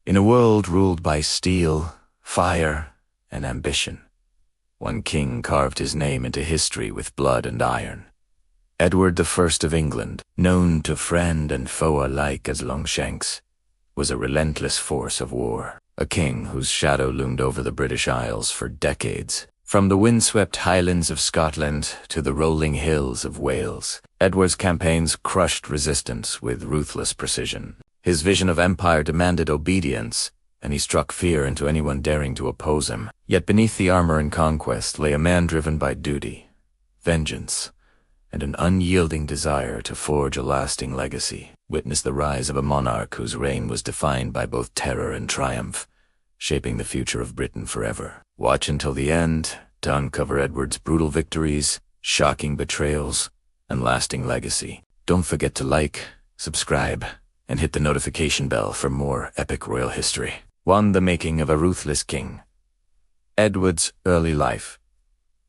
In a world ruled by steel, fire, and ambition, one king carved his name into history with blood and iron. Edward I of England, known to friend and foe alike as Longshanks, was a relentless force of war, a king whose shadow loomed over the British Isles for decades. From the windswept highlands of Scotland to the rolling hills of Wales, Edward's campaigns crushed resistance with ruthless precision. His vision of empire demanded obedience, and he struck fear into anyone daring to oppose him. Yet beneath the armor and conquest lay a man driven by duty, vengeance, and an unyielding desire to forge a lasting legacy. Witness the rise of a monarch whose reign was defined by both terror and triumph, shaping the future of Britain forever. Watch until the end to uncover Edward's brutal victories, shocking betrayals, and lasting legacy. Don't forget to like, subscribe, and hit the notification bell for more epic royal history. 1. The making of a ruthless king. Edward's early life.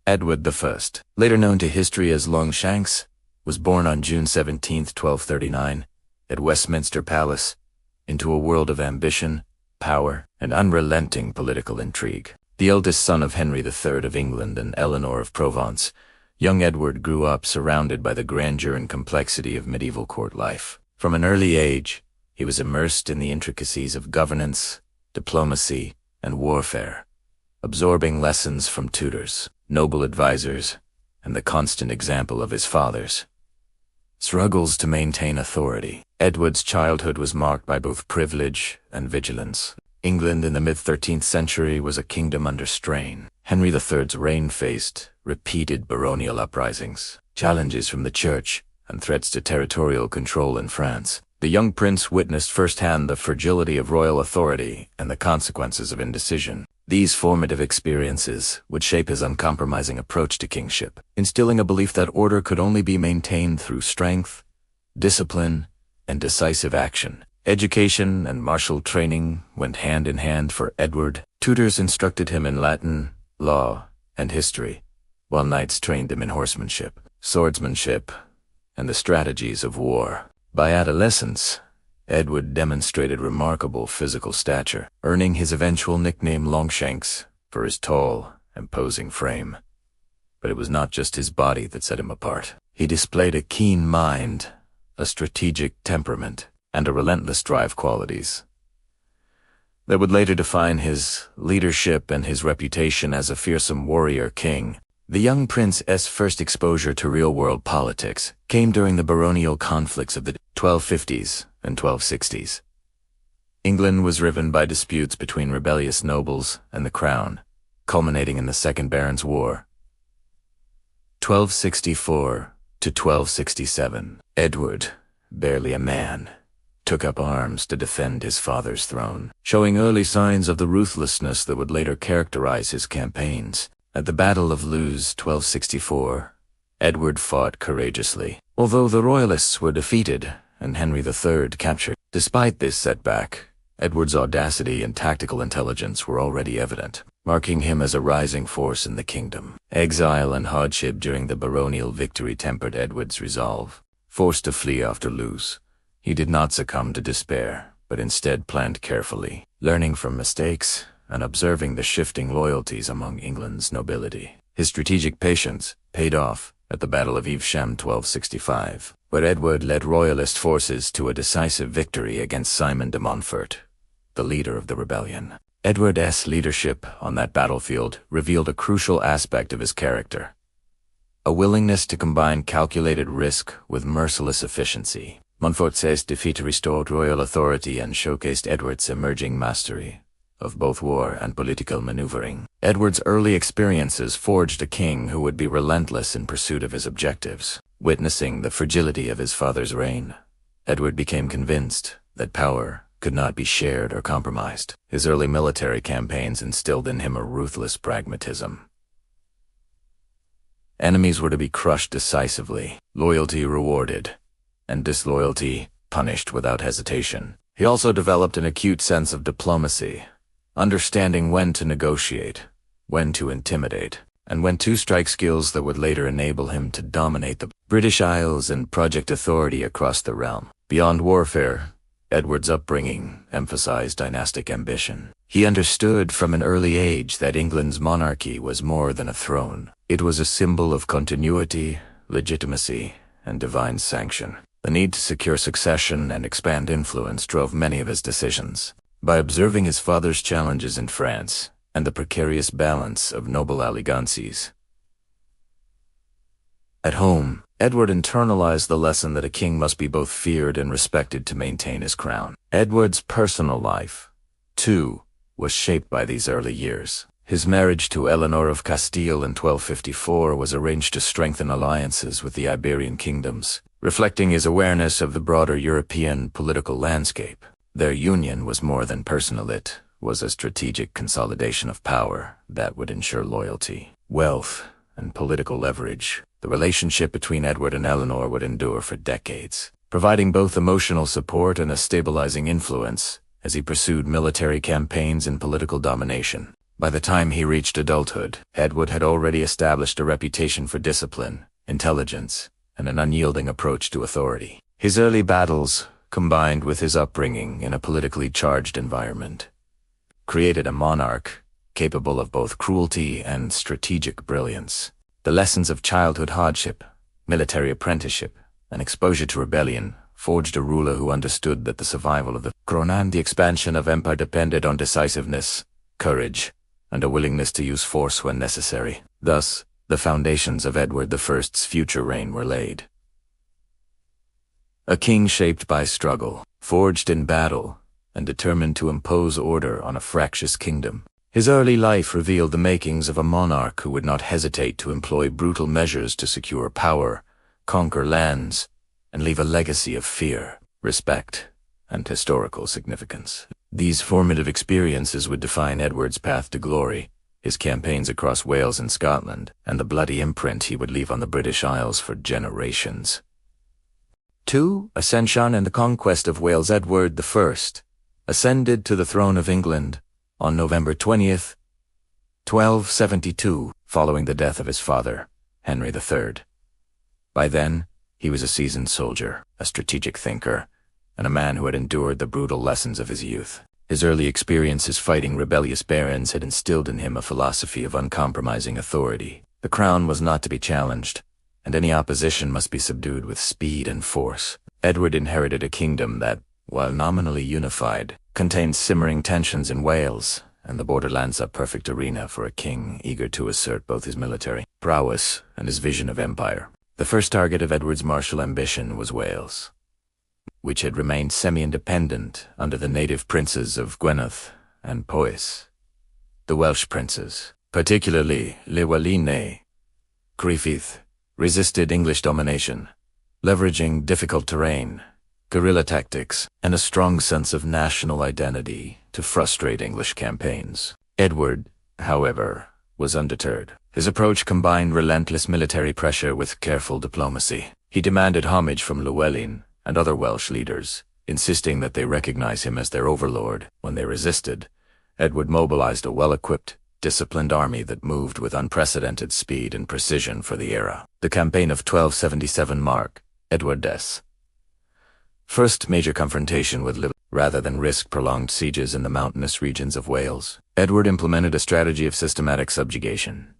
Edward I, later known to history as Longshanks, was born on June 17, 1239, at Westminster Palace, into a world of ambition, power, and unrelenting political intrigue. The eldest son of Henry III of England and Eleanor of Provence, young Edward grew up surrounded by the grandeur and complexity of medieval court life. From an early age, he was immersed in the intricacies of governance, diplomacy, and warfare, absorbing lessons from tutors, noble advisors, and the constant example of his fathers. Struggles to maintain authority. Edward's childhood was marked by both privilege and vigilance. England in the mid-13th century was a kingdom under strain. Henry III's reign faced repeated baronial uprisings, challenges from the church, and threats to territorial control in France. The young prince witnessed firsthand the fragility of royal authority and the consequences of indecision. These formative experiences would shape his uncompromising approach to kingship, instilling a belief that order could only be maintained through strength, discipline, and decisive action. Education and martial training went hand in hand for Edward. Tutors instructed him in Latin, law, and history, while knights trained him in horsemanship, swordsmanship, and the strategies of war. By adolescence, Edward demonstrated remarkable physical stature, earning his eventual nickname Longshanks for his tall, imposing frame. But it was not just his body that set him apart. He displayed a keen mind, a strategic temperament, and a relentless drive qualities that would later define his leadership and his reputation as a fearsome warrior king. The young prince's first exposure to real-world politics came during the baronial conflicts of the 1250s and 1260s. England was riven by disputes between rebellious nobles and the crown, culminating in the Second Barons' War. 1264 to 1267. Edward, barely a man, took up arms to defend his father's throne, showing early signs of the ruthlessness that would later characterize his campaigns. At the Battle of Lewes, 1264, Edward fought courageously, although the Royalists were defeated and Henry III captured. Despite this setback, Edward's audacity and tactical intelligence were already evident, marking him as a rising force in the kingdom. Exile and hardship during the baronial victory tempered Edward's resolve. Forced to flee after Lewes, he did not succumb to despair, but instead planned carefully, learning from mistakes and observing the shifting loyalties among England's nobility. His strategic patience paid off at the Battle of Evesham 1265, where Edward led royalist forces to a decisive victory against Simon de Montfort, the leader of the rebellion. Edward's leadership on that battlefield revealed a crucial aspect of his character, a willingness to combine calculated risk with merciless efficiency. Montfort's defeat restored royal authority and showcased Edward's emerging mastery of both war and political maneuvering. Edward's early experiences forged a king who would be relentless in pursuit of his objectives. Witnessing the fragility of his father's reign, Edward became convinced that power could not be shared or compromised. His early military campaigns instilled in him a ruthless pragmatism. Enemies were to be crushed decisively, loyalty rewarded, and disloyalty punished without hesitation. He also developed an acute sense of diplomacy, understanding when to negotiate, when to intimidate, and when to strike, skills that would later enable him to dominate the British Isles and project authority across the realm. Beyond warfare, Edward's upbringing emphasized dynastic ambition. He understood from an early age that England's monarchy was more than a throne. It was a symbol of continuity, legitimacy, and divine sanction. The need to secure succession and expand influence drove many of his decisions. By observing his father's challenges in France and the precarious balance of noble elegancies at home, Edward internalized the lesson that a king must be both feared and respected to maintain his crown. Edward's personal life, too, was shaped by these early years. His marriage to Eleanor of Castile in 1254 was arranged to strengthen alliances with the Iberian kingdoms, reflecting his awareness of the broader European political landscape. Their union was more than personal, it was a strategic consolidation of power that would ensure loyalty, wealth, and political leverage. The relationship between Edward and Eleanor would endure for decades, providing both emotional support and a stabilizing influence as he pursued military campaigns and political domination. By the time he reached adulthood, Edward had already established a reputation for discipline, intelligence, and an unyielding approach to authority. His early battles, combined with his upbringing in a politically charged environment, created a monarch capable of both cruelty and strategic brilliance. The lessons of childhood hardship, military apprenticeship, and exposure to rebellion forged a ruler who understood that the survival of the crown and the expansion of empire depended on decisiveness, courage, and a willingness to use force when necessary. Thus, the foundations of Edward I's future reign were laid. A king shaped by struggle, forged in battle, and determined to impose order on a fractious kingdom. His early life revealed the makings of a monarch who would not hesitate to employ brutal measures to secure power, conquer lands, and leave a legacy of fear, respect, and historical significance. These formative experiences would define Edward's path to glory, his campaigns across Wales and Scotland, and the bloody imprint he would leave on the British Isles for generations. 2. Ascension and the Conquest of Wales. Edward I ascended to the throne of England on November 20th, 1272, following the death of his father, Henry III. By then, he was a seasoned soldier, a strategic thinker, and a man who had endured the brutal lessons of his youth. His early experiences fighting rebellious barons had instilled in him a philosophy of uncompromising authority. The crown was not to be challenged, and any opposition must be subdued with speed and force. Edward inherited a kingdom that, while nominally unified, contained simmering tensions in Wales, and the borderlands a perfect arena for a king eager to assert both his military prowess and his vision of empire. The first target of Edward's martial ambition was Wales, which had remained semi-independent under the native princes of Gwynedd and Powys. The Welsh princes, particularly Llywelyn, Gruffydd, resisted English domination, leveraging difficult terrain, guerrilla tactics, and a strong sense of national identity to frustrate English campaigns. Edward, however, was undeterred. His approach combined relentless military pressure with careful diplomacy. He demanded homage from Llywelyn and other Welsh leaders, insisting that they recognize him as their overlord. When they resisted, Edward mobilized a well-equipped, disciplined army that moved with unprecedented speed and precision for the era. The campaign of 1277 marked Edward's first major confrontation with Llywelyn. Rather than risk prolonged sieges in the mountainous regions of Wales, Edward implemented a strategy of systematic subjugation.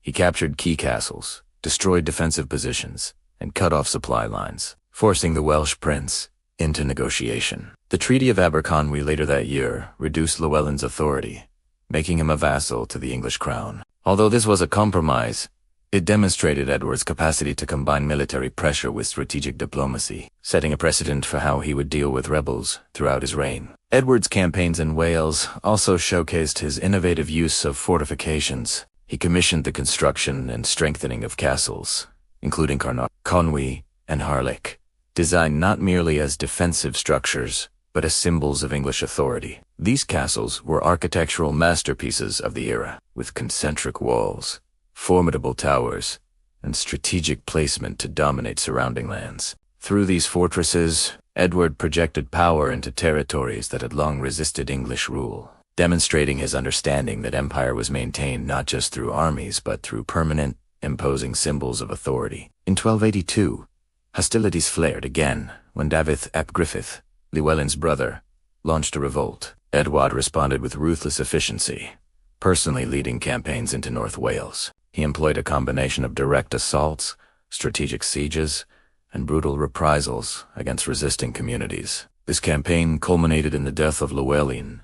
He captured key castles, destroyed defensive positions, and cut off supply lines, forcing the Welsh prince into negotiation. The Treaty of Aberconwy later that year reduced Llewellyn's authority, making him a vassal to the English crown. Although this was a compromise, it demonstrated Edward's capacity to combine military pressure with strategic diplomacy, setting a precedent for how he would deal with rebels throughout his reign. Edward's campaigns in Wales also showcased his innovative use of fortifications. He commissioned the construction and strengthening of castles, including Caernarfon, Conwy, and Harlech, designed not merely as defensive structures, but as symbols of English authority. These castles were architectural masterpieces of the era, with concentric walls, formidable towers, and strategic placement to dominate surrounding lands. Through these fortresses, Edward projected power into territories that had long resisted English rule, demonstrating his understanding that empire was maintained not just through armies but through permanent, imposing symbols of authority. In 1282, hostilities flared again when Dafydd ap Gruffydd, Llewellyn's brother, launched a revolt. Edward responded with ruthless efficiency, personally leading campaigns into North Wales. He employed a combination of direct assaults, strategic sieges, and brutal reprisals against resisting communities. This campaign culminated in the death of Llewellyn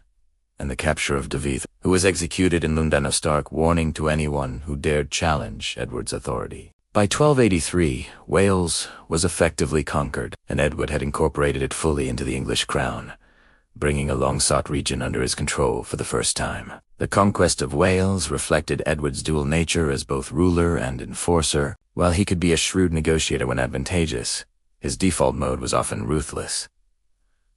and the capture of Dyfed, who was executed in Llundain of Stark, warning to anyone who dared challenge Edward's authority. By 1283, Wales was effectively conquered, and Edward had incorporated it fully into the English crown, bringing a long-sought region under his control for the first time. The conquest of Wales reflected Edward's dual nature as both ruler and enforcer. While he could be a shrewd negotiator when advantageous, his default mode was often ruthless.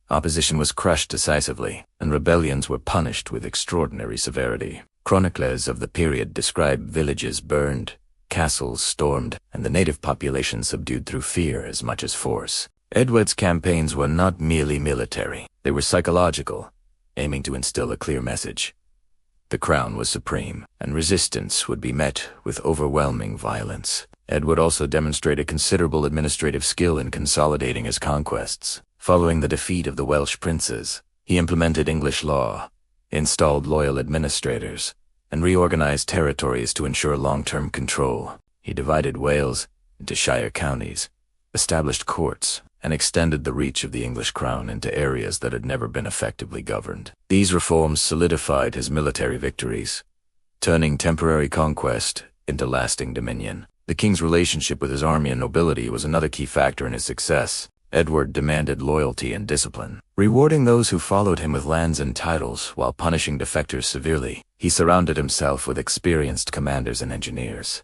Opposition was crushed decisively, and rebellions were punished with extraordinary severity. Chroniclers of the period describe villages burned, castles stormed, and the native population subdued through fear as much as force. Edward's campaigns were not merely military. They were psychological, aiming to instill a clear message. The crown was supreme, and resistance would be met with overwhelming violence. Edward also demonstrated considerable administrative skill in consolidating his conquests. Following the defeat of the Welsh princes, he implemented English law, installed loyal administrators, and reorganized territories to ensure long-term control. He divided Wales into shire counties, established courts, and extended the reach of the English crown into areas that had never been effectively governed. These reforms solidified his military victories, turning temporary conquest into lasting dominion. The king's relationship with his army and nobility was another key factor in his success. Edward demanded loyalty and discipline, rewarding those who followed him with lands and titles while punishing defectors severely. He surrounded himself with experienced commanders and engineers,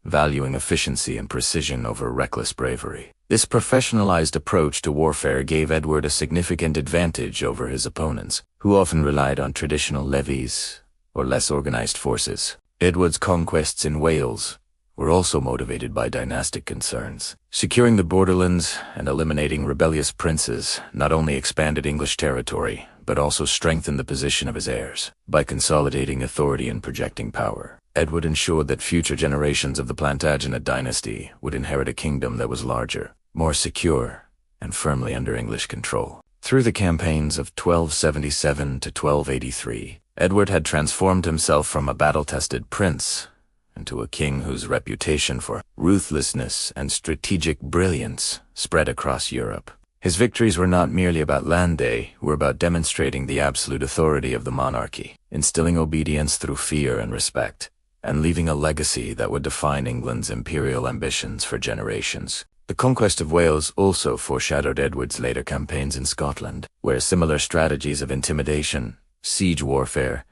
valuing efficiency and precision over reckless bravery. This professionalized approach to warfare gave Edward a significant advantage over his opponents, who often relied on traditional levies or less organized forces. Edward's conquests in Wales were also motivated by dynastic concerns. Securing the borderlands and eliminating rebellious princes not only expanded English territory, but also strengthened the position of his heirs. By consolidating authority and projecting power, Edward ensured that future generations of the Plantagenet dynasty would inherit a kingdom that was larger, more secure, and firmly under English control. Through the campaigns of 1277 to 1283, Edward had transformed himself from a battle-tested prince into a king whose reputation for ruthlessness and strategic brilliance spread across Europe. His victories were not merely about land, they were about demonstrating the absolute authority of the monarchy, instilling obedience through fear and respect, and leaving a legacy that would define England's imperial ambitions for generations. The conquest of Wales also foreshadowed Edward's later campaigns in Scotland, where similar strategies of intimidation, siege warfare,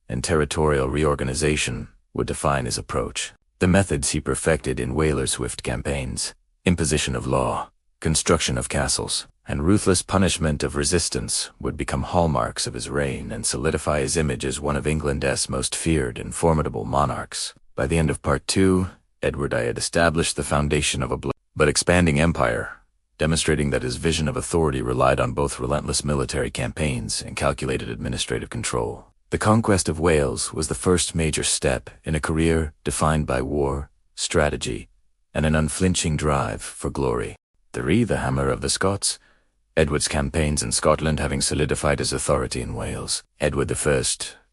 and territorial reorganization would define his approach. The methods he perfected in Wales' swift campaigns, imposition of law, construction of castles, and ruthless punishment of resistance would become hallmarks of his reign and solidify his image as one of England's most feared and formidable monarchs. By the end of Part 2, Edward I had established the foundation of a but expanding empire, demonstrating that his vision of authority relied on both relentless military campaigns and calculated administrative control. The conquest of Wales was the first major step in a career defined by war, strategy, and an unflinching drive for glory. The hammer of the Scots, Edward's campaigns in Scotland having solidified his authority in Wales. Edward I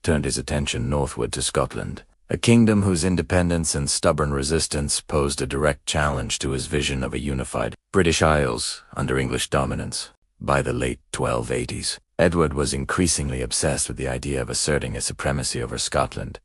turned his attention northward to Scotland, a kingdom whose independence and stubborn resistance posed a direct challenge to his vision of a unified British Isles under English dominance. By the late 1280s, Edward was increasingly obsessed with the idea of asserting his supremacy over Scotland,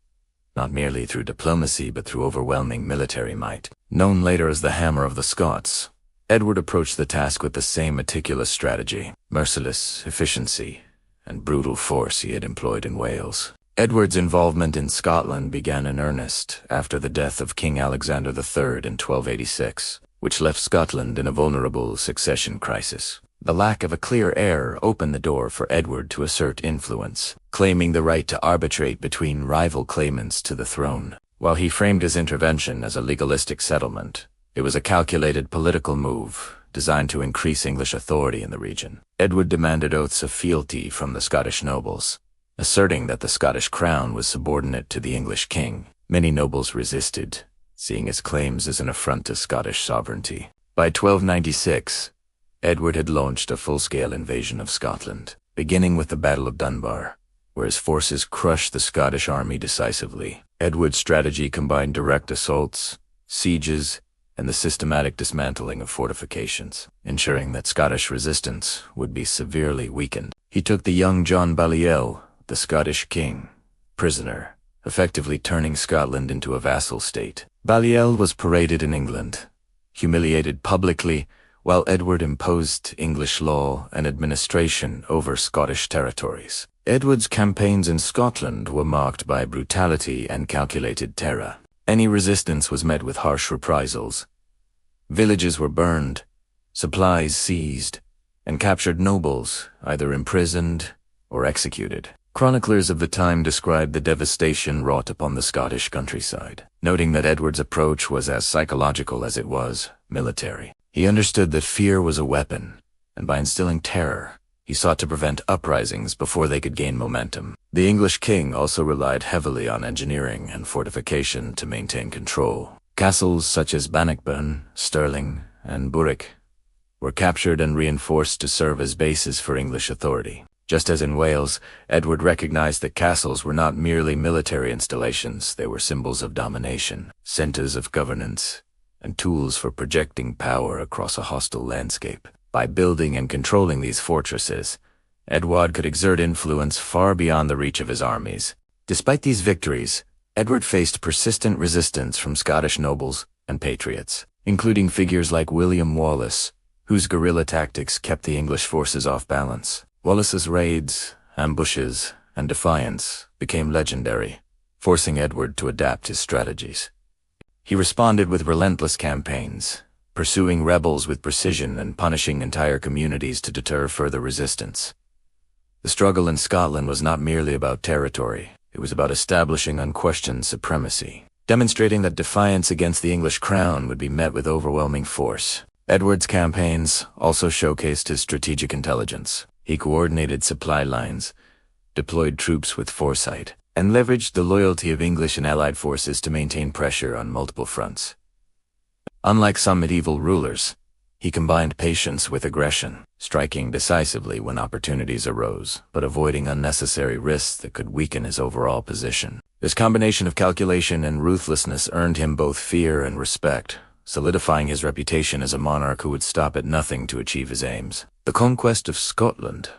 not merely through diplomacy but through overwhelming military might. Known later as the Hammer of the Scots, Edward approached the task with the same meticulous strategy, merciless efficiency, and brutal force he had employed in Wales. Edward's involvement in Scotland began in earnest after the death of King Alexander III in 1286, which left Scotland in a vulnerable succession crisis. The lack of a clear heir opened the door for Edward to assert influence, claiming the right to arbitrate between rival claimants to the throne. While he framed his intervention as a legalistic settlement, it was a calculated political move designed to increase English authority in the region. Edward demanded oaths of fealty from the Scottish nobles, asserting that the Scottish crown was subordinate to the English king. Many nobles resisted, seeing his claims as an affront to Scottish sovereignty. By 1296, Edward had launched a full-scale invasion of Scotland, beginning with the Battle of Dunbar, where his forces crushed the Scottish army decisively. Edward's strategy combined direct assaults, sieges, and the systematic dismantling of fortifications, ensuring that Scottish resistance would be severely weakened. He took the young John Balliol, the Scottish king, prisoner, effectively turning Scotland into a vassal state. Balliol was paraded in England, humiliated publicly, while Edward imposed English law and administration over Scottish territories. Edward's campaigns in Scotland were marked by brutality and calculated terror. Any resistance was met with harsh reprisals. Villages were burned, supplies seized, and captured nobles either imprisoned or executed. Chroniclers of the time described the devastation wrought upon the Scottish countryside, noting that Edward's approach was as psychological as it was military. He understood that fear was a weapon, and by instilling terror, he sought to prevent uprisings before they could gain momentum. The English king also relied heavily on engineering and fortification to maintain control. Castles such as Bannockburn, Stirling, and Berwick were captured and reinforced to serve as bases for English authority. Just as in Wales, Edward recognized that castles were not merely military installations, they were symbols of domination, centers of governance, and tools for projecting power across a hostile landscape. By building and controlling these fortresses, Edward could exert influence far beyond the reach of his armies. Despite these victories, Edward faced persistent resistance from Scottish nobles and patriots, including figures like William Wallace, whose guerrilla tactics kept the English forces off balance. Wallace's raids, ambushes, and defiance became legendary, forcing Edward to adapt his strategies. He responded with relentless campaigns, pursuing rebels with precision and punishing entire communities to deter further resistance. The struggle in Scotland was not merely about territory, it was about establishing unquestioned supremacy, demonstrating that defiance against the English crown would be met with overwhelming force. Edward's campaigns also showcased his strategic intelligence. He coordinated supply lines, deployed troops with foresight, and leveraged the loyalty of English and Allied forces to maintain pressure on multiple fronts. Unlike some medieval rulers, he combined patience with aggression, striking decisively when opportunities arose, but avoiding unnecessary risks that could weaken his overall position. This combination of calculation and ruthlessness earned him both fear and respect, solidifying his reputation as a monarch who would stop at nothing to achieve his aims. The conquest of Scotland,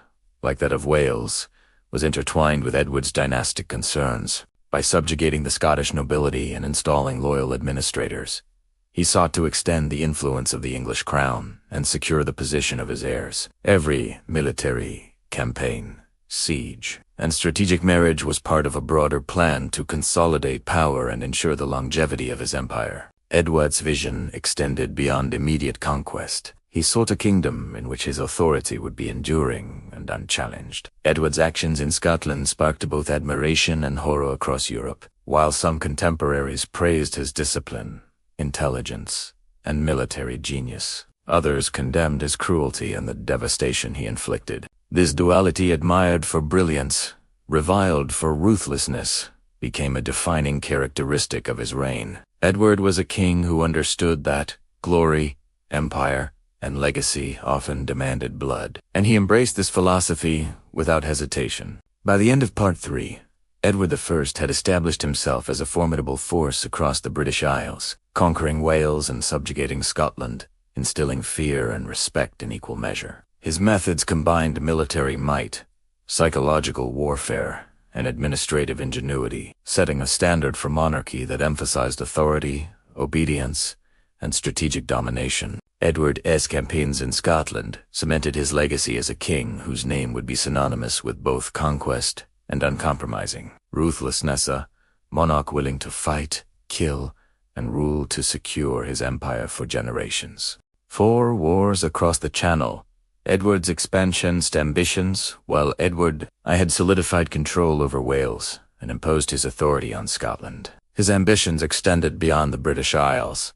like that of Wales, was intertwined with Edward's dynastic concerns. By subjugating the Scottish nobility and installing loyal administrators, he sought to extend the influence of the English crown and secure the position of his heirs. Every military campaign, siege, and strategic marriage was part of a broader plan to consolidate power and ensure the longevity of his empire. Edward's vision extended beyond immediate conquest. He sought a kingdom in which his authority would be enduring and unchallenged. Edward's actions in Scotland sparked both admiration and horror across Europe. While some contemporaries praised his discipline, intelligence, and military genius, others condemned his cruelty and the devastation he inflicted. This duality, admired for brilliance, reviled for ruthlessness, became a defining characteristic of his reign. Edward was a king who understood that glory, empire, and legacy often demanded blood, and he embraced this philosophy without hesitation. By the end of Part 3, Edward I had established himself as a formidable force across the British Isles, conquering Wales and subjugating Scotland, instilling fear and respect in equal measure. His methods combined military might, psychological warfare, and administrative ingenuity, setting a standard for monarchy that emphasized authority, obedience, and strategic domination. Edward's campaigns in Scotland cemented his legacy as a king whose name would be synonymous with both conquest and uncompromising. Ruthlessness, a monarch willing to fight, kill, and rule to secure his empire for generations. 4 wars across the Channel. Edward's expansionist ambitions, while Edward I had solidified control over Wales and imposed his authority on Scotland. His ambitions extended beyond the British Isles.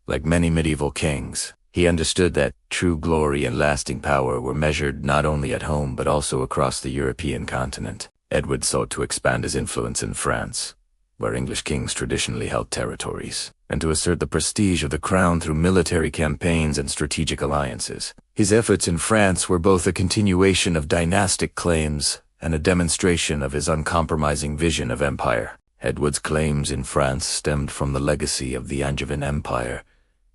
Like many medieval kings, he understood that true glory and lasting power were measured not only at home but also across the European continent. Edward sought to expand his influence in France, where English kings traditionally held territories, and to assert the prestige of the crown through military campaigns and strategic alliances. His efforts in France were both a continuation of dynastic claims and a demonstration of his uncompromising vision of empire. Edward's claims in France stemmed from the legacy of the Angevin Empire,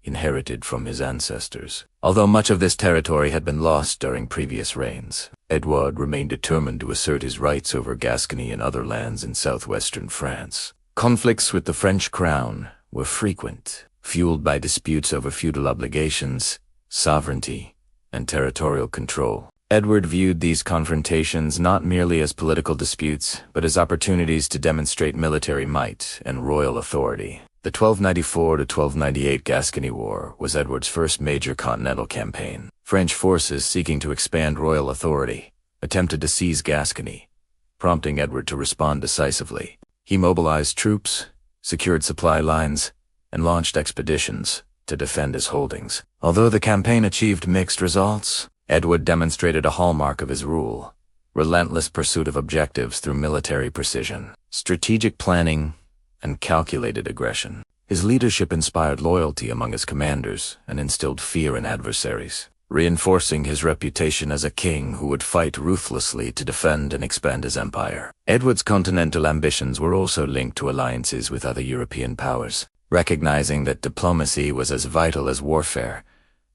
inherited from his ancestors. Although much of this territory had been lost during previous reigns, Edward remained determined to assert his rights over Gascony and other lands in southwestern France. Conflicts with the French crown were frequent, fueled by disputes over feudal obligations, sovereignty, and territorial control. Edward viewed these confrontations not merely as political disputes, but as opportunities to demonstrate military might and royal authority. The 1294 to 1298 Gascony War was Edward's first major continental campaign. French forces seeking to expand royal authority attempted to seize Gascony, prompting Edward to respond decisively. He mobilized troops, secured supply lines, and launched expeditions to defend his holdings. Although the campaign achieved mixed results, Edward demonstrated a hallmark of his rule: relentless pursuit of objectives through military precision, strategic planning, and calculated aggression. His leadership inspired loyalty among his commanders and instilled fear in adversaries, reinforcing his reputation as a king who would fight ruthlessly to defend and expand his empire. Edward's continental ambitions were also linked to alliances with other European powers. Recognizing that diplomacy was as vital as warfare,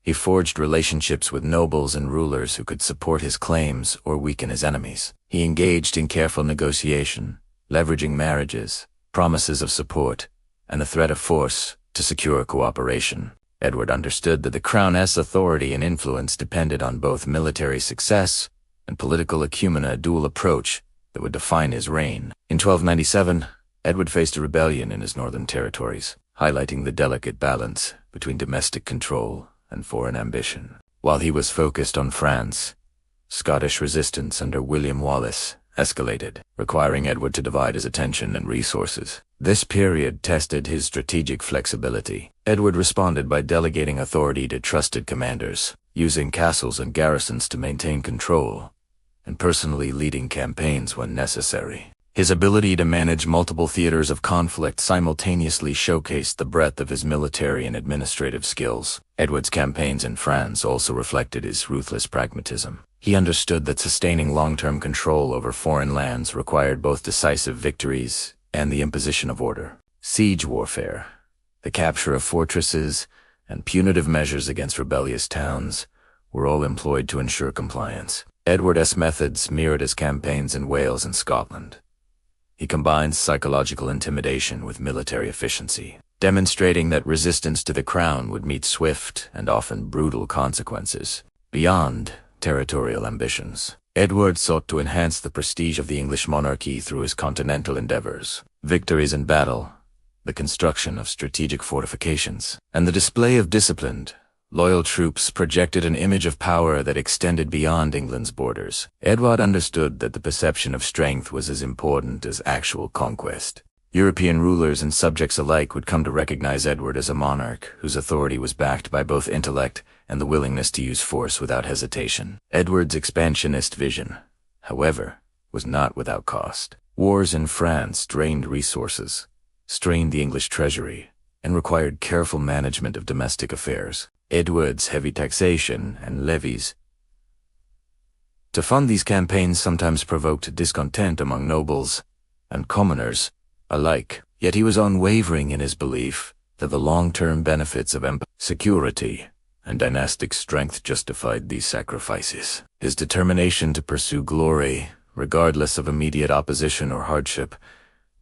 he forged relationships with nobles and rulers who could support his claims or weaken his enemies. He engaged in careful negotiation, leveraging marriages, promises of support, and the threat of force to secure cooperation. Edward understood that the crown's authority and influence depended on both military success and political acumen, a dual approach that would define his reign. In 1297, Edward faced a rebellion in his northern territories, highlighting the delicate balance between domestic control and foreign ambition. While he was focused on France, Scottish resistance under William Wallace escalated, requiring Edward to divide his attention and resources. This period tested his strategic flexibility. Edward responded by delegating authority to trusted commanders, using castles and garrisons to maintain control, and personally leading campaigns when necessary. His ability to manage multiple theaters of conflict simultaneously showcased the breadth of his military and administrative skills. Edward's campaigns in France also reflected his ruthless pragmatism. He understood that sustaining long-term control over foreign lands required both decisive victories and the imposition of order. Siege warfare, the capture of fortresses, and punitive measures against rebellious towns were all employed to ensure compliance. Edward's methods mirrored his campaigns in Wales and Scotland. He combined psychological intimidation with military efficiency, demonstrating that resistance to the crown would meet swift and often brutal consequences. Beyond territorial ambitions, Edward sought to enhance the prestige of the English monarchy through his continental endeavors. Victories in battle, the construction of strategic fortifications, and the display of disciplined, loyal troops projected an image of power that extended beyond England's borders. Edward understood that the perception of strength was as important as actual conquest. European rulers and subjects alike would come to recognize Edward as a monarch whose authority was backed by both intellect and the willingness to use force without hesitation. Edward's expansionist vision, however, was not without cost. Wars in France drained resources, strained the English treasury, and required careful management of domestic affairs. Edward's heavy taxation and levies to fund these campaigns sometimes provoked discontent among nobles and commoners alike, yet he was unwavering in his belief that the long-term benefits of empire, security, and dynastic strength justified these sacrifices. His determination to pursue glory, regardless of immediate opposition or hardship,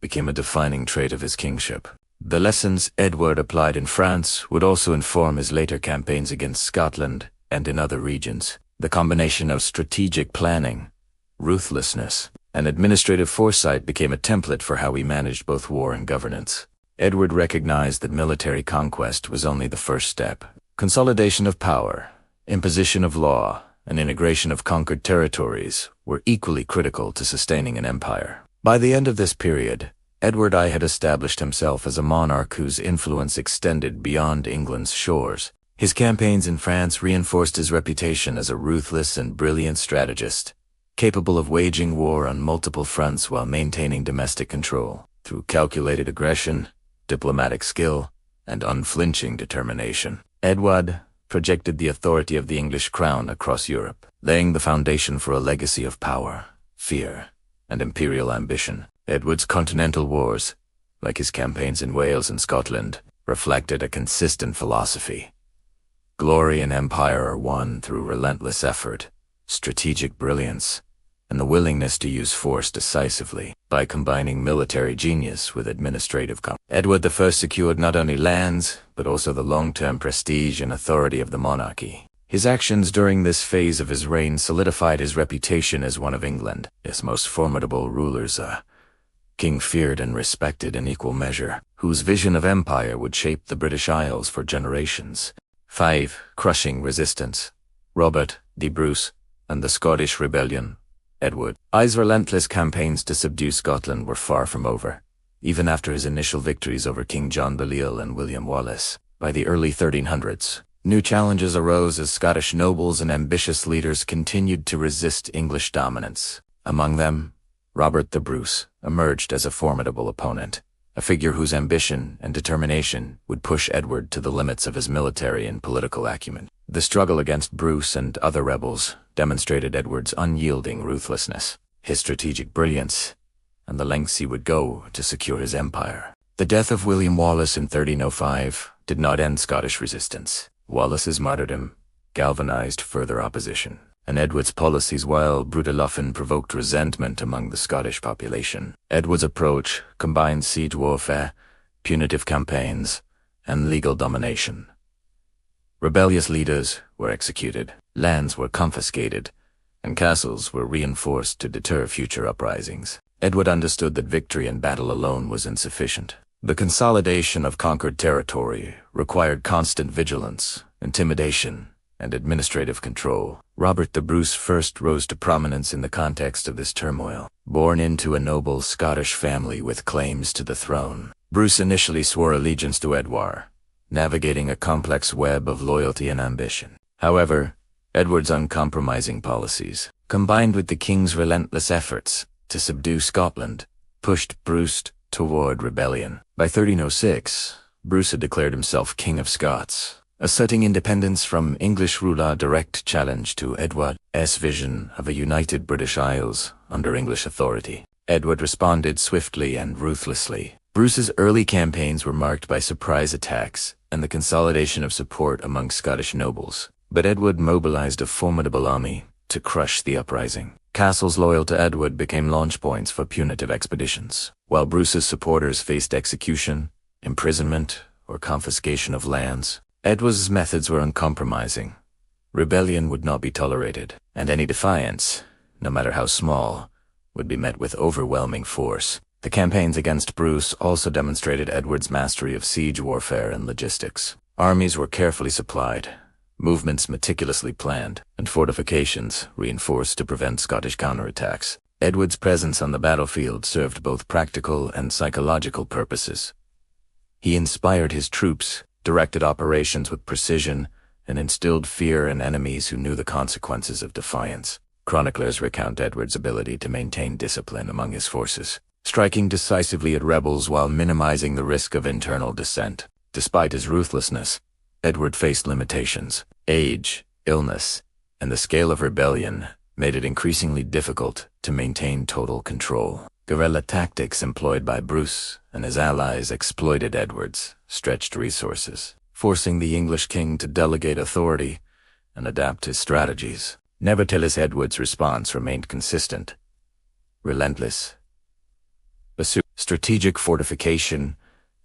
became a defining trait of his kingship. The lessons Edward applied in France would also inform his later campaigns against Scotland and in other regions. The combination of strategic planning, ruthlessness, and administrative foresight became a template for how he managed both war and governance. Edward recognized that military conquest was only the first step. Consolidation of power, imposition of law, and integration of conquered territories were equally critical to sustaining an empire. By the end of this period, Edward I had established himself as a monarch whose influence extended beyond England's shores. His campaigns in France reinforced his reputation as a ruthless and brilliant strategist, capable of waging war on multiple fronts while maintaining domestic control. through calculated aggression, diplomatic skill, and unflinching determination. Edward projected the authority of the English crown across Europe, laying the foundation for a legacy of power, fear, and imperial ambition. Edward's continental wars, like his campaigns in Wales and Scotland, reflected a consistent philosophy. Glory and empire are won through relentless effort, strategic brilliance, and the willingness to use force decisively. By combining military genius with administrative competence, Edward I secured not only lands, but also the long-term prestige and authority of the monarchy. His actions during this phase of his reign solidified his reputation as one of England's most formidable rulers, a king feared and respected in equal measure, whose vision of empire would shape the British Isles for generations. 5. Crushing resistance. Robert de Bruce and the Scottish Rebellion. Edward's relentless campaigns to subdue Scotland were far from over, even after his initial victories over King John Balliol and William Wallace. By the early 1300s, new challenges arose as Scottish nobles and ambitious leaders continued to resist English dominance. Among them, Robert the Bruce emerged as a formidable opponent, a figure whose ambition and determination would push Edward to the limits of his military and political acumen. The struggle against Bruce and other rebels demonstrated Edward's unyielding ruthlessness, his strategic brilliance, and the lengths he would go to secure his empire. The death of William Wallace in 1305 did not end Scottish resistance. Wallace's martyrdom galvanized further opposition, and Edward's policies, while brutal, often provoked resentment among the Scottish population. Edward's approach combined siege warfare, punitive campaigns, and legal domination. Rebellious leaders were executed, lands were confiscated, and castles were reinforced to deter future uprisings. Edward understood that victory in battle alone was insufficient. The consolidation of conquered territory required constant vigilance, intimidation, and administrative control. Robert the Bruce first rose to prominence in the context of this turmoil. Born into a noble Scottish family with claims to the throne, Bruce initially swore allegiance to Edward, navigating a complex web of loyalty and ambition. However, Edward's uncompromising policies, combined with the king's relentless efforts to subdue Scotland, pushed Bruce toward rebellion. By 1306, Bruce had declared himself King of Scots, asserting independence from English rule, a direct challenge to Edward's vision of a united British Isles under English authority. Edward responded swiftly and ruthlessly. Bruce's early campaigns were marked by surprise attacks and the consolidation of support among Scottish nobles. But Edward mobilized a formidable army to crush the uprising. Castles loyal to Edward became launch points for punitive expeditions, while Bruce's supporters faced execution, imprisonment, or confiscation of lands. Edward's methods were uncompromising. Rebellion would not be tolerated, and any defiance, no matter how small, would be met with overwhelming force. The campaigns against Bruce also demonstrated Edward's mastery of siege warfare and logistics. Armies were carefully supplied, movements meticulously planned, and fortifications reinforced to prevent Scottish counterattacks. Edward's presence on the battlefield served both practical and psychological purposes. He inspired his troops, directed operations with precision, and instilled fear in enemies who knew the consequences of defiance. Chroniclers recount Edward's ability to maintain discipline among his forces, striking decisively at rebels while minimizing the risk of internal dissent. Despite his ruthlessness, Edward faced limitations. Age, illness, and the scale of rebellion made it increasingly difficult to maintain total control. Guerrilla tactics employed by Bruce and his allies exploited Edward's stretched resources, forcing the English king to delegate authority and adapt his strategies. Nevertheless, Edward's response remained consistent, relentless. Strategic fortification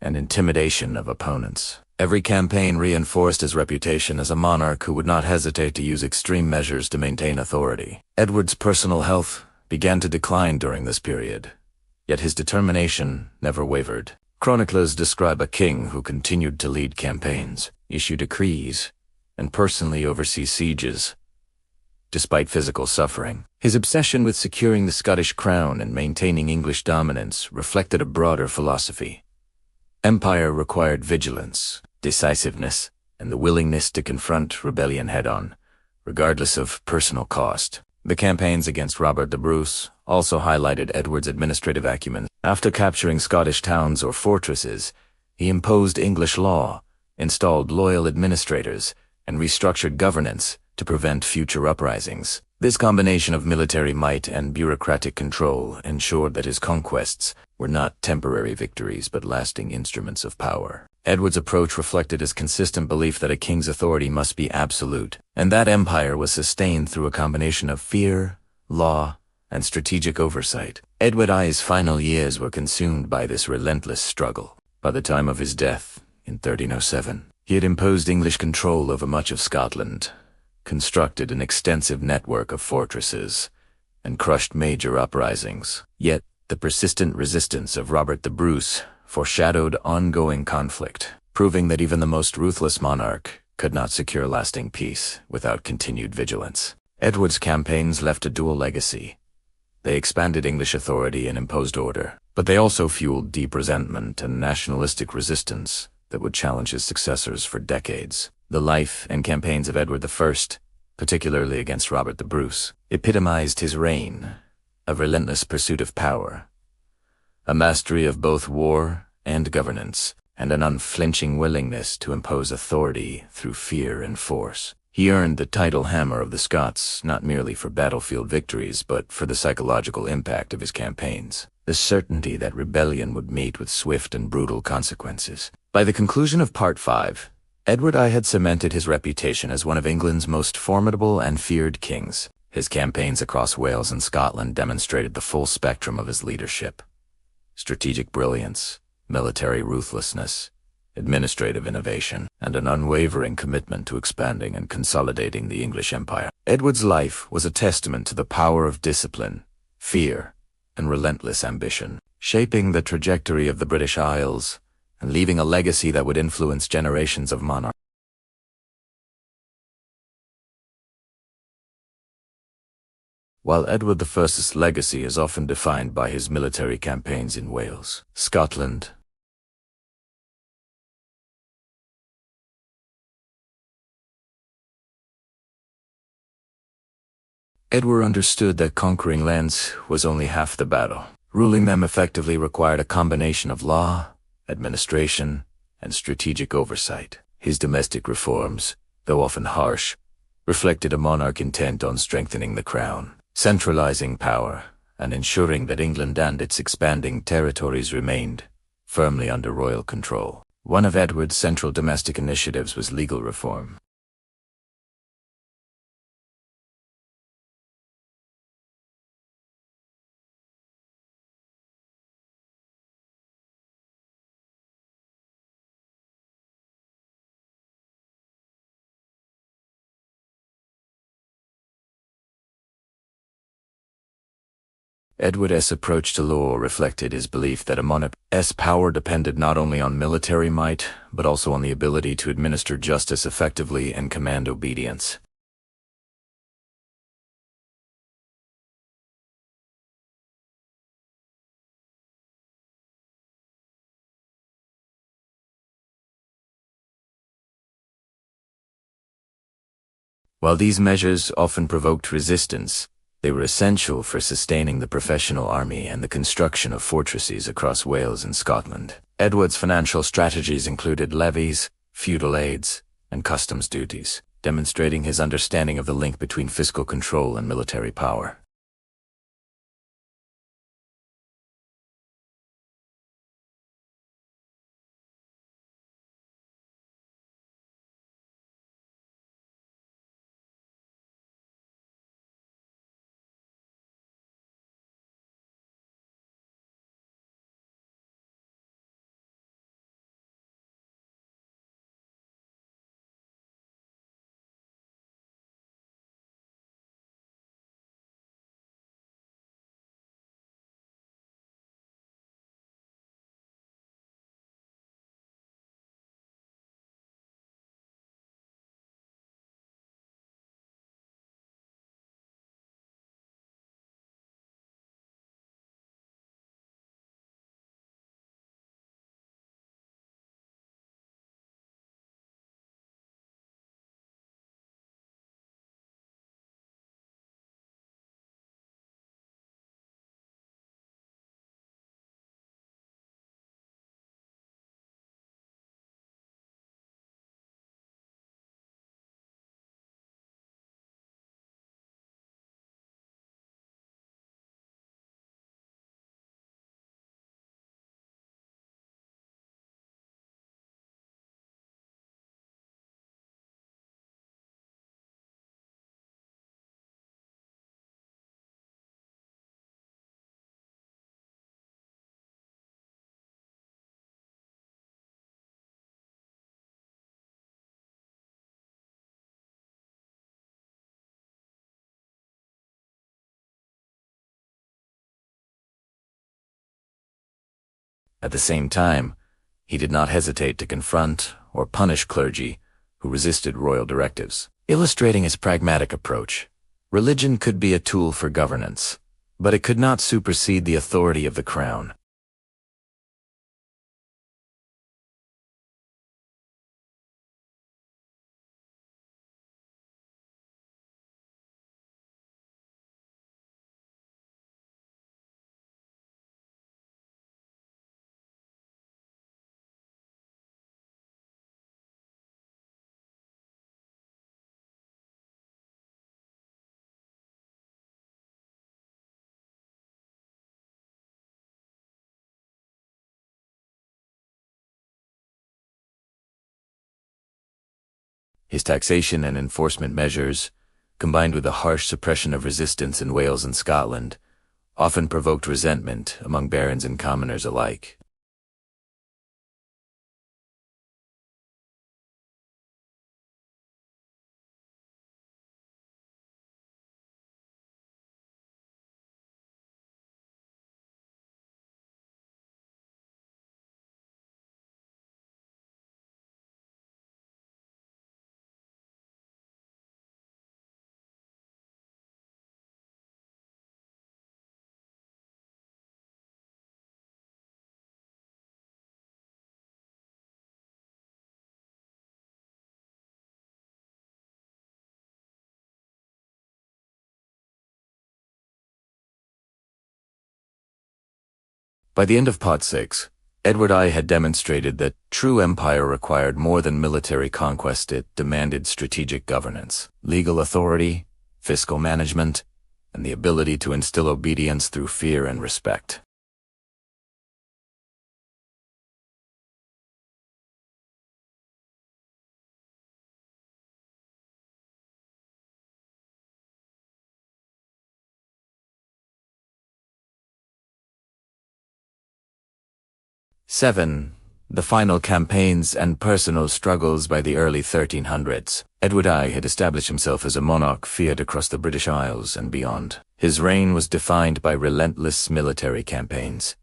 and intimidation of opponents. Every campaign reinforced his reputation as a monarch who would not hesitate to use extreme measures to maintain authority. Edward's personal health began to decline during this period, yet his determination never wavered. Chroniclers describe a king who continued to lead campaigns, issue decrees, and personally oversee sieges, despite physical suffering. His obsession with securing the Scottish crown and maintaining English dominance reflected a broader philosophy. Empire required vigilance, decisiveness, and the willingness to confront rebellion head-on, regardless of personal cost. The campaigns against Robert the Bruce also highlighted Edward's administrative acumen. After capturing Scottish towns or fortresses, he imposed English law, installed loyal administrators, and restructured governance to prevent future uprisings. This combination of military might and bureaucratic control ensured that his conquests were not temporary victories but lasting instruments of power. Edward's approach reflected his consistent belief that a king's authority must be absolute, and that empire was sustained through a combination of fear, law, and strategic oversight. Edward I's final years were consumed by this relentless struggle. By the time of his death, in 1307, he had imposed English control over much of Scotland, constructed an extensive network of fortresses, and crushed major uprisings. Yet, the persistent resistance of Robert the Bruce foreshadowed ongoing conflict, proving that even the most ruthless monarch could not secure lasting peace without continued vigilance. Edward's campaigns left a dual legacy. They expanded English authority and imposed order, but they also fueled deep resentment and nationalistic resistance that would challenge his successors for decades. The life and campaigns of Edward I, particularly against Robert the Bruce, epitomized his reign, a relentless pursuit of power, a mastery of both war and governance, and an unflinching willingness to impose authority through fear and force. He earned the title Hammer of the Scots not merely for battlefield victories but for the psychological impact of his campaigns, the certainty that rebellion would meet with swift and brutal consequences. By the conclusion of Part 5, Edward I had cemented his reputation as one of England's most formidable and feared kings. His campaigns across Wales and Scotland demonstrated the full spectrum of his leadership: strategic brilliance, military ruthlessness, administrative innovation, and an unwavering commitment to expanding and consolidating the English Empire. Edward's life was a testament to the power of discipline, fear, and relentless ambition, shaping the trajectory of the British Isles and leaving a legacy that would influence generations of monarchs. While Edward I's legacy is often defined by his military campaigns in Wales, Scotland, Edward understood that conquering lands was only half the battle. Ruling them effectively required a combination of law, administration, and strategic oversight. His domestic reforms, though often harsh, reflected a monarch intent on strengthening the crown, centralizing power, and ensuring that England and its expanding territories remained firmly under royal control. One of Edward's central domestic initiatives was legal reform. Edward's approach to law reflected his belief that a monarch's power depended not only on military might, but also on the ability to administer justice effectively and command obedience. While these measures often provoked resistance, they were essential for sustaining the professional army and the construction of fortresses across Wales and Scotland. Edward's financial strategies included levies, feudal aids, and customs duties, demonstrating his understanding of the link between fiscal control and military power. At the same time, he did not hesitate to confront or punish clergy who resisted royal directives. Illustrating his pragmatic approach, religion could be a tool for governance, but it could not supersede the authority of the crown. His taxation and enforcement measures, combined with the harsh suppression of resistance in Wales and Scotland, often provoked resentment among barons and commoners alike. By the end of Part 6, Edward I had demonstrated that true empire required more than military conquest. It demanded strategic governance, legal authority, fiscal management, and the ability to instill obedience through fear and respect. Seven, the final campaigns and personal struggles. By the early 1300s, Edward I had established himself as a monarch feared across the British Isles and beyond. His reign was defined by relentless military campaigns,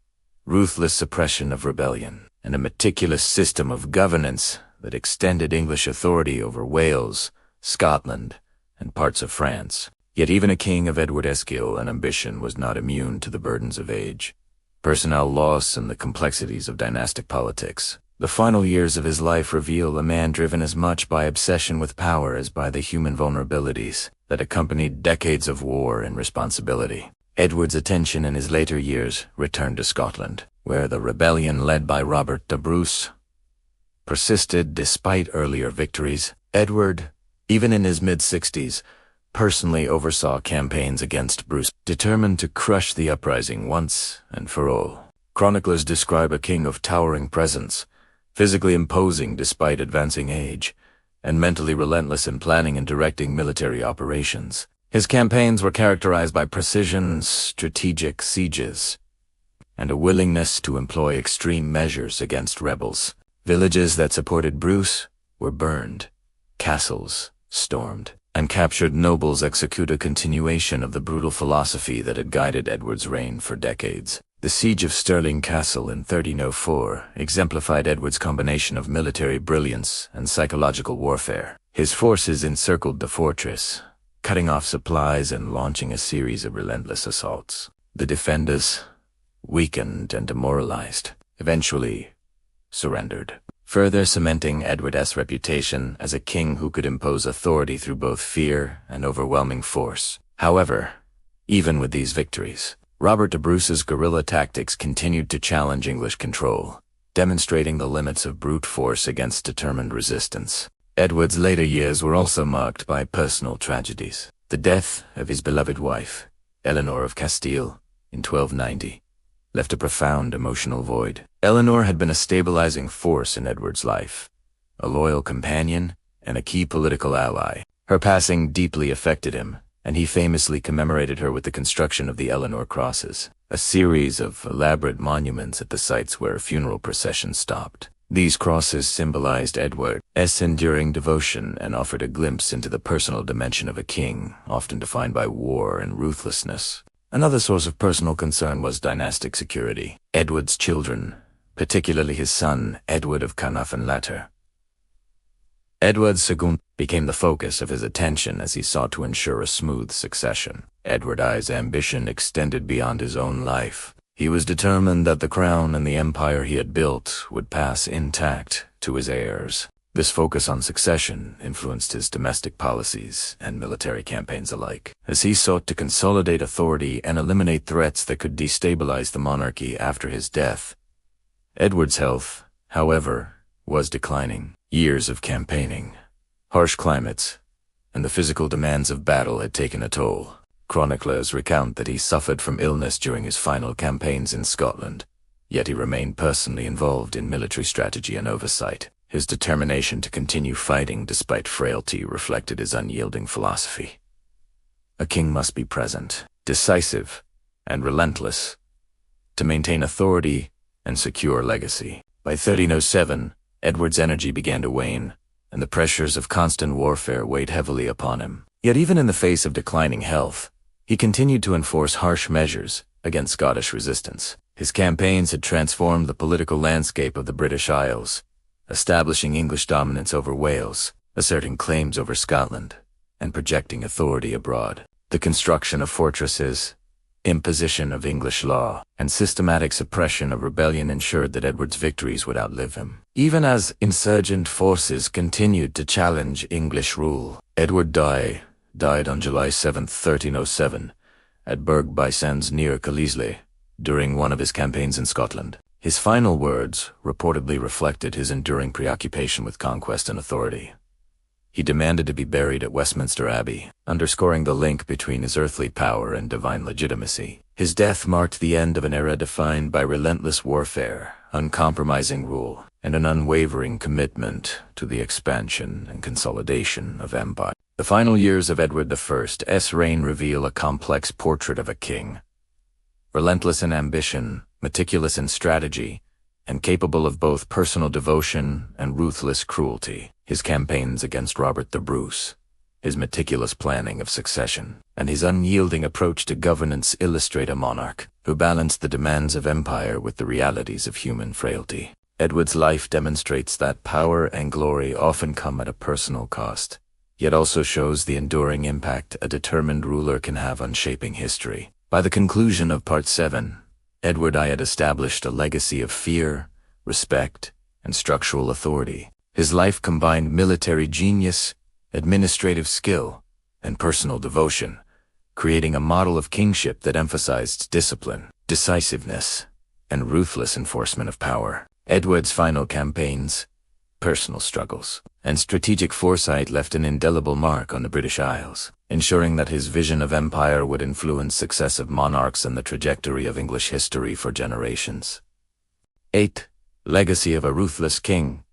ruthless suppression of rebellion, and a meticulous system of governance that extended English authority over Wales, Scotland, and parts of France. Yet even a king of Edward's skill and ambition was not immune to the burdens of age, personnel loss, and the complexities of dynastic politics. The final years of his life reveal a man driven as much by obsession with power as by the human vulnerabilities that accompanied decades of war and responsibility. Edward's attention in his later years returned to Scotland, where the rebellion led by Robert de Bruce persisted despite earlier victories. Edward, even in his mid-60s, personally oversaw campaigns against Bruce, determined to crush the uprising once and for all. Chroniclers describe a king of towering presence, physically imposing despite advancing age, and mentally relentless in planning and directing military operations. His campaigns were characterized by precision, strategic sieges, and a willingness to employ extreme measures against rebels. Villages that supported Bruce were burned, castles stormed, and captured nobles execute, a continuation of the brutal philosophy that had guided Edward's reign for decades. The siege of Stirling Castle in 1304 exemplified Edward's combination of military brilliance and psychological warfare. His forces encircled the fortress, cutting off supplies and launching a series of relentless assaults. The defenders, weakened and demoralized, eventually surrendered, further cementing Edward's reputation as a king who could impose authority through both fear and overwhelming force. However, even with these victories, Robert de Bruce's guerrilla tactics continued to challenge English control, demonstrating the limits of brute force against determined resistance. Edward's later years were also marked by personal tragedies. The death of his beloved wife, Eleanor of Castile, in 1290, left a profound emotional void. Eleanor had been a stabilizing force in Edward's life, a loyal companion, and a key political ally. Her passing deeply affected him, and he famously commemorated her with the construction of the Eleanor Crosses, a series of elaborate monuments at the sites where funeral processions stopped. These crosses symbolized Edward's enduring devotion and offered a glimpse into the personal dimension of a king, often defined by war and ruthlessness. Another source of personal concern was dynastic security. Edward's children, particularly his son, Edward of Caernarfon later. Edward II became the focus of his attention as he sought to ensure a smooth succession. Edward I's ambition extended beyond his own life. He was determined that the crown and the empire he had built would pass intact to his heirs. This focus on succession influenced his domestic policies and military campaigns alike, as he sought to consolidate authority and eliminate threats that could destabilize the monarchy after his death. Edward's health, however, was declining. Years of campaigning, harsh climates, and the physical demands of battle had taken a toll. Chroniclers recount that he suffered from illness during his final campaigns in Scotland, yet he remained personally involved in military strategy and oversight. His determination to continue fighting despite frailty reflected his unyielding philosophy. A king must be present, decisive, and relentless to maintain authority and secure legacy. By 1307, Edward's energy began to wane, and the pressures of constant warfare weighed heavily upon him. Yet even in the face of declining health, he continued to enforce harsh measures against Scottish resistance. His campaigns had transformed the political landscape of the British Isles, establishing English dominance over Wales, asserting claims over Scotland, and projecting authority abroad. The construction of fortresses, imposition of English law, and systematic suppression of rebellion ensured that Edward's victories would outlive him. Even as insurgent forces continued to challenge English rule, Edward died on July 7, 1307, at Berg by Sands near Carlisle, during one of his campaigns in Scotland. His final words reportedly reflected his enduring preoccupation with conquest and authority. He demanded to be buried at Westminster Abbey, underscoring the link between his earthly power and divine legitimacy. His death marked the end of an era defined by relentless warfare, uncompromising rule, and an unwavering commitment to the expansion and consolidation of empire. The final years of Edward I's reign reveal a complex portrait of a king. Relentless in ambition, meticulous in strategy, and capable of both personal devotion and ruthless cruelty. His campaigns against Robert the Bruce, his meticulous planning of succession, and his unyielding approach to governance illustrate a monarch who balanced the demands of empire with the realities of human frailty. Edward's life demonstrates that power and glory often come at a personal cost, yet also shows the enduring impact a determined ruler can have on shaping history. By the conclusion of Part 7, Edward I had established a legacy of fear, respect, and structural authority. His life combined military genius, administrative skill, and personal devotion, creating a model of kingship that emphasized discipline, decisiveness, and ruthless enforcement of power. Edward's final campaigns, personal struggles, and strategic foresight left an indelible mark on the British Isles, ensuring that his vision of empire would influence successive monarchs and the trajectory of English history for generations. 8. Legacy of a Ruthless King.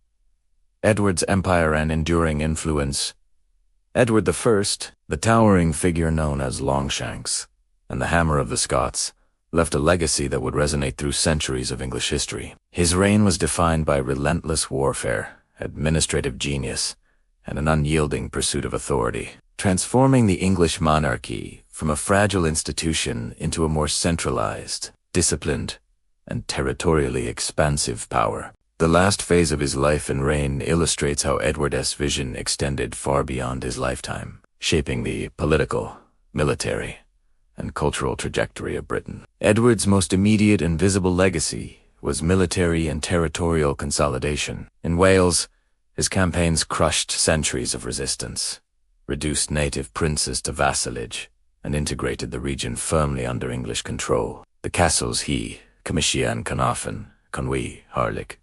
Edward's empire and enduring influence. Edward I, the towering figure known as Longshanks, and the Hammer of the Scots, left a legacy that would resonate through centuries of English history. His reign was defined by relentless warfare, administrative genius, and an unyielding pursuit of authority, transforming the English monarchy from a fragile institution into a more centralized, disciplined, and territorially expansive power. The last phase of his life and reign illustrates how Edward's vision extended far beyond his lifetime, shaping the political, military, and cultural trajectory of Britain. Edward's most immediate and visible legacy was military and territorial consolidation. In Wales, his campaigns crushed centuries of resistance, reduced native princes to vassalage, and integrated the region firmly under English control. The castles Comisia and Caernarfon, Conwy, Harlech,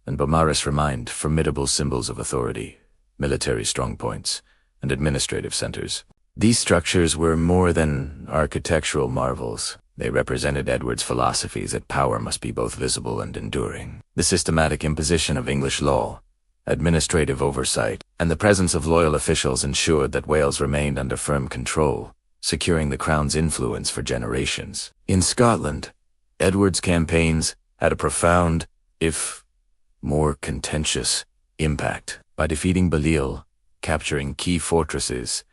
and Beaumaris remained formidable symbols of authority, military strongpoints, and administrative centers. These structures were more than architectural marvels. They represented Edward's philosophies that power must be both visible and enduring. The systematic imposition of English law, administrative oversight, and the presence of loyal officials ensured that Wales remained under firm control, securing the crown's influence for generations. In Scotland, Edward's campaigns had a profound, if more contentious, impact. By defeating Betrayal, capturing key fortresses,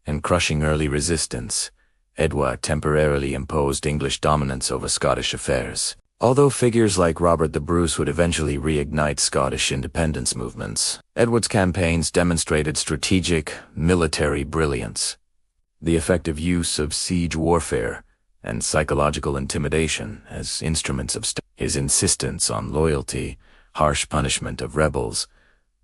and crushing early resistance, Edward temporarily imposed English dominance over Scottish affairs. Although figures like Robert the Bruce would eventually reignite Scottish independence movements, Edward's campaigns demonstrated strategic, military brilliance. The effective use of siege warfare and psychological intimidation as instruments of his insistence on loyalty, harsh punishment of rebels,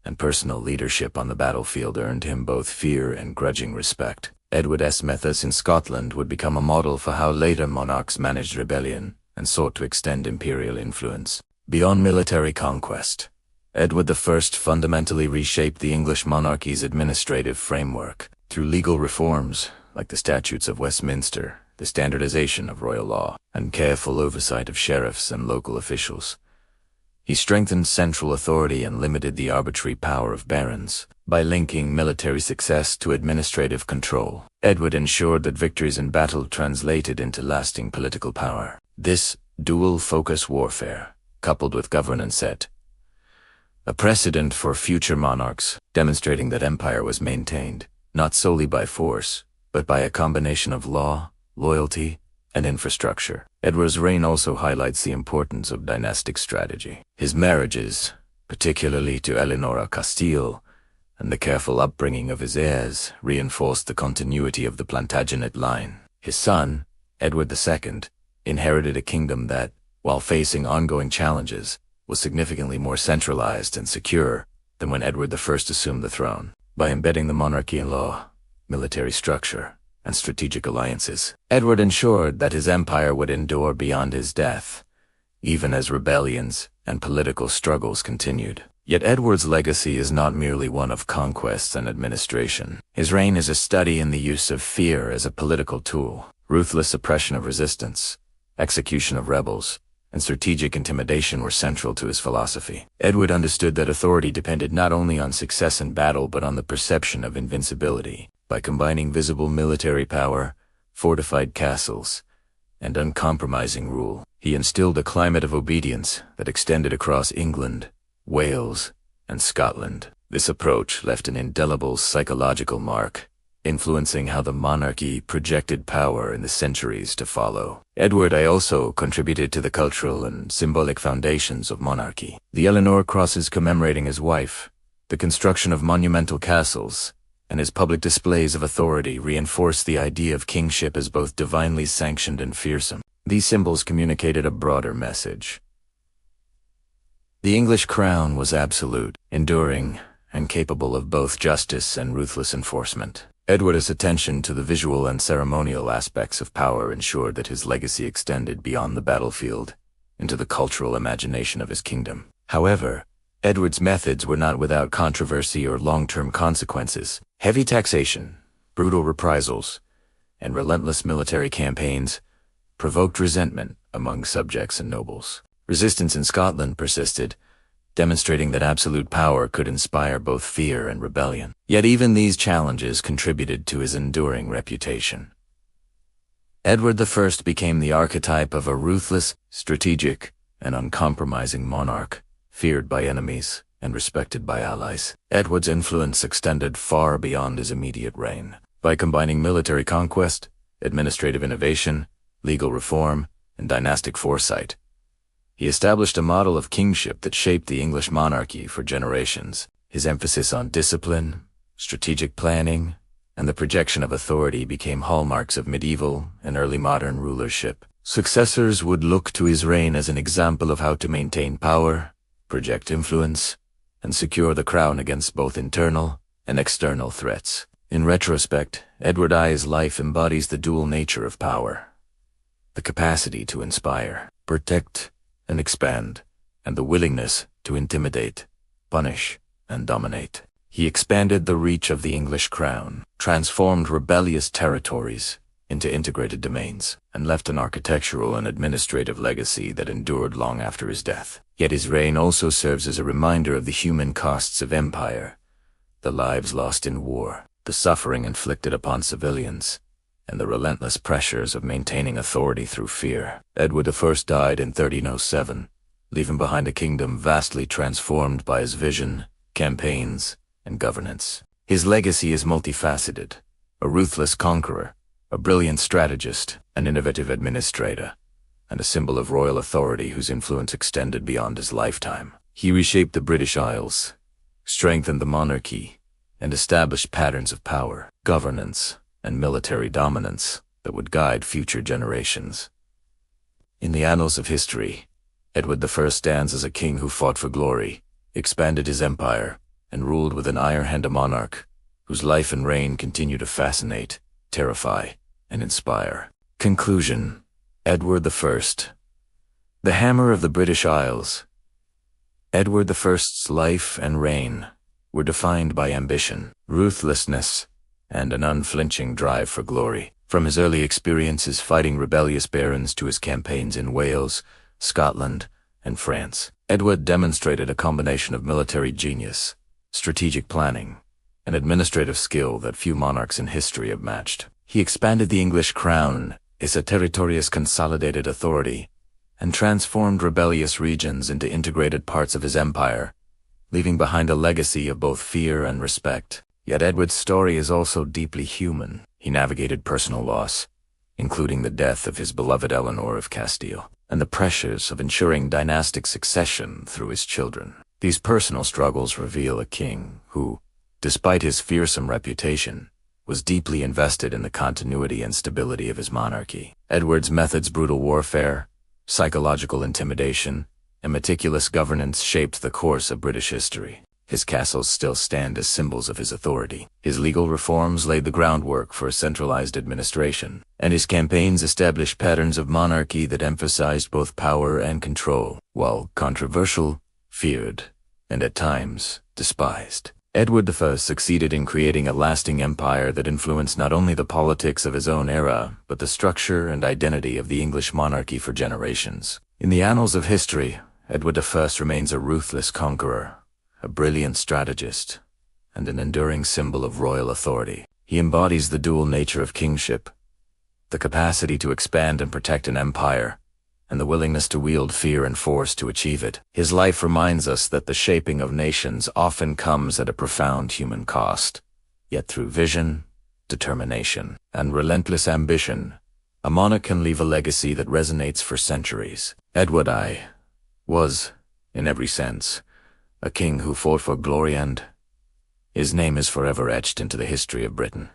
and personal leadership on the battlefield earned him both fear and grudging respect. Edward's methods in Scotland would become a model for how later monarchs managed rebellion and sought to extend imperial influence. Beyond military conquest, Edward I fundamentally reshaped the English monarchy's administrative framework through legal reforms like the Statutes of Westminster, the standardization of royal law, and careful oversight of sheriffs and local officials. He strengthened central authority and limited the arbitrary power of barons. By linking military success to administrative control, Edward ensured that victories in battle translated into lasting political power. This dual-focus warfare, coupled with governance, set a precedent for future monarchs, demonstrating that empire was maintained, not solely by force, but by a combination of law, loyalty, and infrastructure. Edward's reign also highlights the importance of dynastic strategy. His marriages, particularly to Eleanor of Castile, and the careful upbringing of his heirs reinforced the continuity of the Plantagenet line. His son, Edward II, inherited a kingdom that, while facing ongoing challenges, was significantly more centralized and secure than when Edward I assumed the throne. By embedding the monarchy in law, military structure, and strategic alliances, Edward ensured that his empire would endure beyond his death, even as rebellions and political struggles continued. Yet Edward's legacy is not merely one of conquest and administration. His reign is a study in the use of fear as a political tool. Ruthless suppression of resistance, execution of rebels, and strategic intimidation were central to his philosophy. Edward understood that authority depended not only on success in battle but on the perception of invincibility. By combining visible military power, fortified castles, and uncompromising rule, he instilled a climate of obedience that extended across England, Wales, and Scotland. This approach left an indelible psychological mark, influencing how the monarchy projected power in the centuries to follow. Edward I also contributed to the cultural and symbolic foundations of monarchy. The Eleanor crosses commemorating his wife, the construction of monumental castles, and his public displays of authority reinforced the idea of kingship as both divinely sanctioned and fearsome. These symbols communicated a broader message. The English crown was absolute, enduring, and capable of both justice and ruthless enforcement. Edward's attention to the visual and ceremonial aspects of power ensured that his legacy extended beyond the battlefield into the cultural imagination of his kingdom. However, Edward's methods were not without controversy or long-term consequences. Heavy taxation, brutal reprisals, and relentless military campaigns provoked resentment among subjects and nobles. Resistance in Scotland persisted, demonstrating that absolute power could inspire both fear and rebellion. Yet even these challenges contributed to his enduring reputation. Edward I became the archetype of a ruthless, strategic, and uncompromising monarch, feared by enemies and respected by allies. Edward's influence extended far beyond his immediate reign. By combining military conquest, administrative innovation, legal reform, and dynastic foresight, he established a model of kingship that shaped the English monarchy for generations. His emphasis on discipline, strategic planning, and the projection of authority became hallmarks of medieval and early modern rulership. Successors would look to his reign as an example of how to maintain power, project influence, and secure the crown against both internal and external threats. In retrospect, Edward I's life embodies the dual nature of power: the capacity to inspire, protect, and expand, and the willingness to intimidate, punish, and dominate. He expanded the reach of the English crown, transformed rebellious territories into integrated domains, and left an architectural and administrative legacy that endured long after his death. Yet his reign also serves as a reminder of the human costs of empire: the lives lost in war, the suffering inflicted upon civilians, and the relentless pressures of maintaining authority through fear. Edward I died in 1307, leaving behind a kingdom vastly transformed by his vision, campaigns, and governance. His legacy is multifaceted: a ruthless conqueror, a brilliant strategist, an innovative administrator, and a symbol of royal authority whose influence extended beyond his lifetime. He reshaped the British Isles, strengthened the monarchy, and established patterns of power, governance, and military dominance that would guide future generations. In the annals of history, Edward I stands as a king who fought for glory, expanded his empire, and ruled with an iron hand, a monarch whose life and reign continue to fascinate, terrify, and inspire. Conclusion: Edward I, the hammer of the British Isles. Edward I's life and reign were defined by ambition, ruthlessness, and an unflinching drive for glory. From his early experiences fighting rebellious barons to his campaigns in Wales, Scotland, and France, Edward demonstrated a combination of military genius, strategic planning, and administrative skill that few monarchs in history have matched. He expanded the English crown, as a territorious consolidated authority, and transformed rebellious regions into integrated parts of his empire, leaving behind a legacy of both fear and respect. Yet Edward's story is also deeply human. He navigated personal loss, including the death of his beloved Eleanor of Castile, and the pressures of ensuring dynastic succession through his children. These personal struggles reveal a king who, despite his fearsome reputation, was deeply invested in the continuity and stability of his monarchy. Edward's methods, brutal warfare, psychological intimidation, and meticulous governance shaped the course of British history. His castles still stand as symbols of his authority. His legal reforms laid the groundwork for a centralized administration, and his campaigns established patterns of monarchy that emphasized both power and control. While controversial, feared, and at times despised, Edward I succeeded in creating a lasting empire that influenced not only the politics of his own era, but the structure and identity of the English monarchy for generations. In the annals of history, Edward I remains a ruthless conqueror, a brilliant strategist, and an enduring symbol of royal authority. He embodies the dual nature of kingship, the capacity to expand and protect an empire, and the willingness to wield fear and force to achieve it. His life reminds us that the shaping of nations often comes at a profound human cost, yet through vision, determination, and relentless ambition, a monarch can leave a legacy that resonates for centuries. Edward I was, in every sense, a king who fought for glory, and his name is forever etched into the history of Britain.